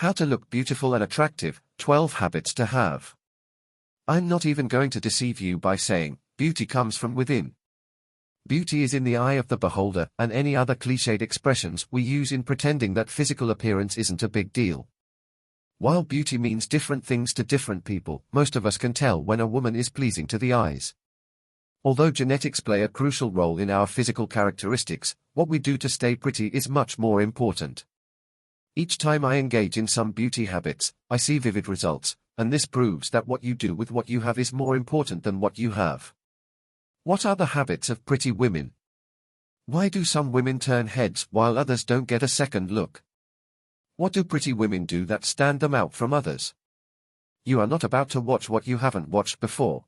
How to look beautiful and attractive, 12 habits to have. I'm not even going to deceive you by saying, beauty comes from within. Beauty is in the eye of the beholder, and any other cliched expressions we use in pretending that physical appearance isn't a big deal. While beauty means different things to different people, most of us can tell when a woman is pleasing to the eyes. Although genetics play a crucial role in our physical characteristics, what we do to stay pretty is much more important. Each time I engage in some beauty habits, I see vivid results, and this proves that what you do with what you have is more important than what you have. What are the habits of pretty women? Why do some women turn heads while others don't get a second look? What do pretty women do that stand them out from others? You are not about to watch what you haven't watched before.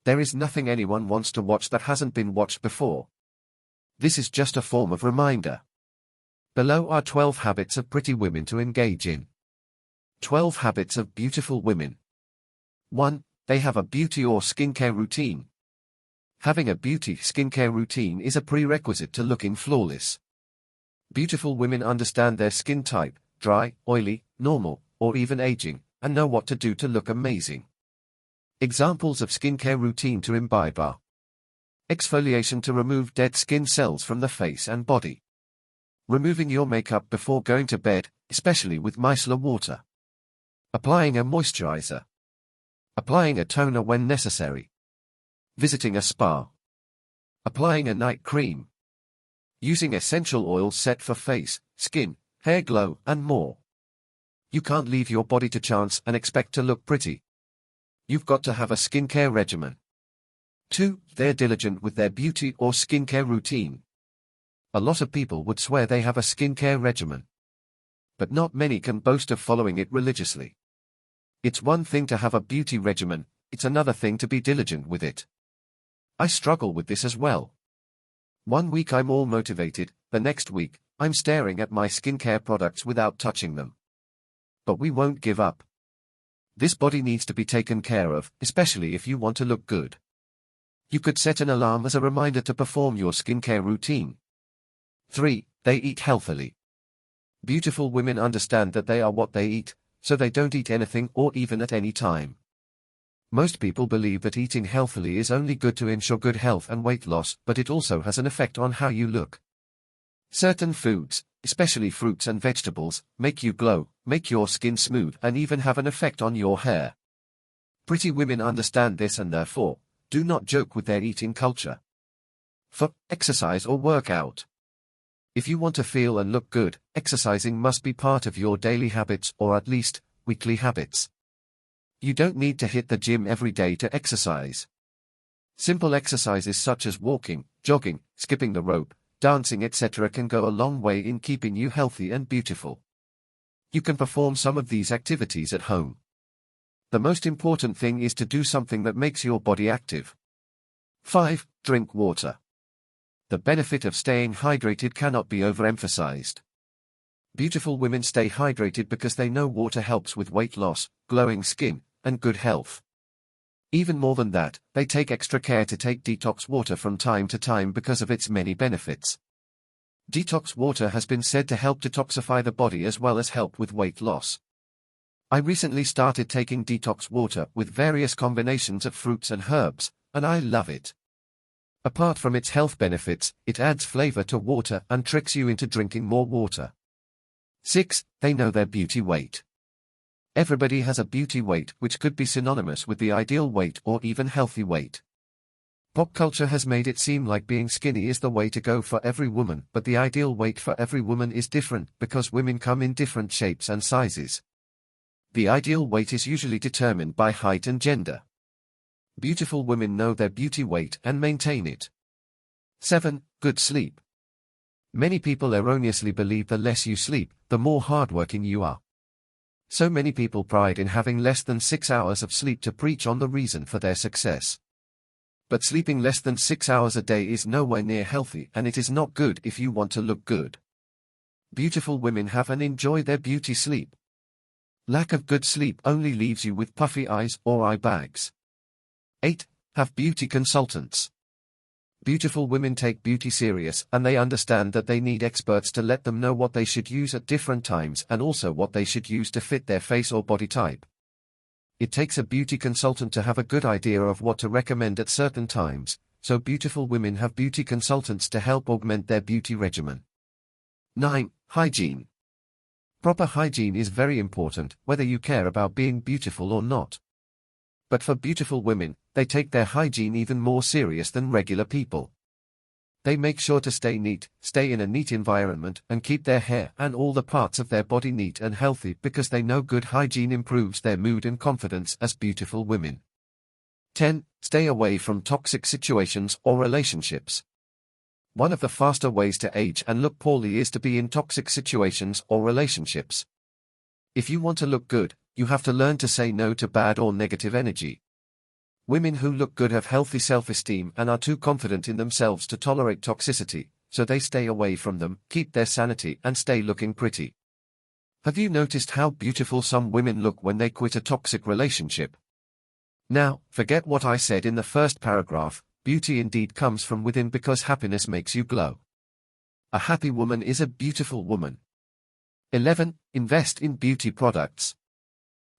There is nothing anyone wants to watch that hasn't been watched before. This is just a form of reminder. Below are 12 habits of pretty women to engage in. 12 habits of beautiful women. 1. They have a beauty or skincare routine. Having a beauty skincare routine is a prerequisite to looking flawless. Beautiful women understand their skin type, dry, oily, normal, or even aging, and know what to do to look amazing. Examples of skincare routine to imbibe are: exfoliation to remove dead skin cells from the face and body. Removing your makeup before going to bed, especially with micellar water. Applying a moisturizer. Applying a toner when necessary. Visiting a spa. Applying a night cream. Using essential oils set for face, skin, hair glow, and more. You can't leave your body to chance and expect to look pretty. You've got to have a skincare regimen. 2. They're diligent with their beauty or skincare routine. A lot of people would swear they have a skincare regimen. But not many can boast of following it religiously. It's one thing to have a beauty regimen, it's another thing to be diligent with it. I struggle with this as well. One week I'm all motivated, the next week, I'm staring at my skincare products without touching them. But we won't give up. This body needs to be taken care of, especially if you want to look good. You could set an alarm as a reminder to perform your skincare routine. 3. They eat healthily. Beautiful women understand that they are what they eat, so they don't eat anything or even at any time. Most people believe that eating healthily is only good to ensure good health and weight loss, but it also has an effect on how you look. Certain foods, especially fruits and vegetables, make you glow, make your skin smooth, and even have an effect on your hair. Pretty women understand this and therefore, do not joke with their eating culture. 4. Exercise or work out. If you want to feel and look good, exercising must be part of your daily habits or at least, weekly habits. You don't need to hit the gym every day to exercise. Simple exercises such as walking, jogging, skipping the rope, dancing, etc. can go a long way in keeping you healthy and beautiful. You can perform some of these activities at home. The most important thing is to do something that makes your body active. 5. Drink water. The benefit of staying hydrated cannot be overemphasized. Beautiful women stay hydrated because they know water helps with weight loss, glowing skin, and good health. Even more than that, they take extra care to take detox water from time to time because of its many benefits. Detox water has been said to help detoxify the body as well as help with weight loss. I recently started taking detox water with various combinations of fruits and herbs, and I love it. Apart from its health benefits, it adds flavor to water and tricks you into drinking more water. 6. They know their beauty weight. Everybody has a beauty weight which could be synonymous with the ideal weight or even healthy weight. Pop culture has made it seem like being skinny is the way to go for every woman, but the ideal weight for every woman is different because women come in different shapes and sizes. The ideal weight is usually determined by height and gender. Beautiful women know their beauty weight and maintain it. 7. Good sleep. Many people erroneously believe the less you sleep, the more hardworking you are. So many people pride in having less than 6 hours of sleep to preach on the reason for their success. But sleeping less than 6 hours a day is nowhere near healthy, and it is not good if you want to look good. Beautiful women have and enjoy their beauty sleep. Lack of good sleep only leaves you with puffy eyes or eye bags. 8. Have beauty consultants. Beautiful women take beauty serious, and they understand that they need experts to let them know what they should use at different times and also what they should use to fit their face or body type. It takes a beauty consultant to have a good idea of what to recommend at certain times, so beautiful women have beauty consultants to help augment their beauty regimen. 9. Hygiene. Proper hygiene is very important, whether you care about being beautiful or not. But for beautiful women, they take their hygiene even more serious than regular people. They make sure to stay neat, stay in a neat environment, and keep their hair and all the parts of their body neat and healthy because they know good hygiene improves their mood and confidence as beautiful women. 10. Stay away from toxic situations or relationships. One of the faster ways to age and look poorly is to be in toxic situations or relationships. If you want to look good, you have to learn to say no to bad or negative energy. Women who look good have healthy self-esteem and are too confident in themselves to tolerate toxicity, so they stay away from them, keep their sanity, and stay looking pretty. Have you noticed how beautiful some women look when they quit a toxic relationship? Now, forget what I said in the first paragraph. Beauty indeed comes from within because happiness makes you glow. A happy woman is a beautiful woman. 11. Invest in beauty products.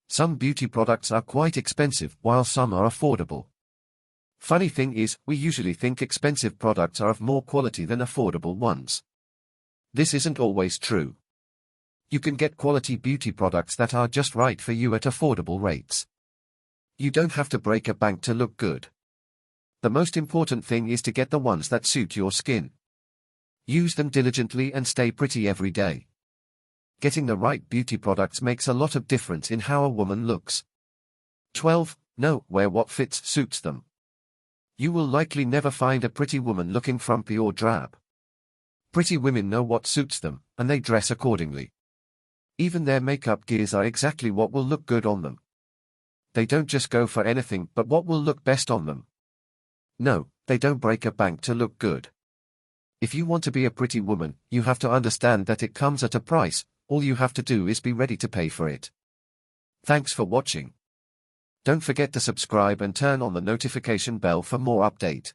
Some beauty products are quite expensive while some are affordable. Funny thing is, we usually think expensive products are of more quality than affordable ones. This isn't always true. You can get quality beauty products that are just right for you at affordable rates. You don't have to break a bank to look good. The most important thing is to get the ones that suit your skin. Use them diligently and stay pretty every day. Getting the right beauty products makes a lot of difference in how a woman looks. 12. Know where what fits suits them. You will likely never find a pretty woman looking frumpy or drab. Pretty women know what suits them, and they dress accordingly. Even their makeup gears are exactly what will look good on them. They don't just go for anything but what will look best on them. No, they don't break a bank to look good. If you want to be a pretty woman, you have to understand that it comes at a price. All you have to do is be ready to pay for it. Thanks for watching. Don't forget to subscribe and turn on the notification bell for more update.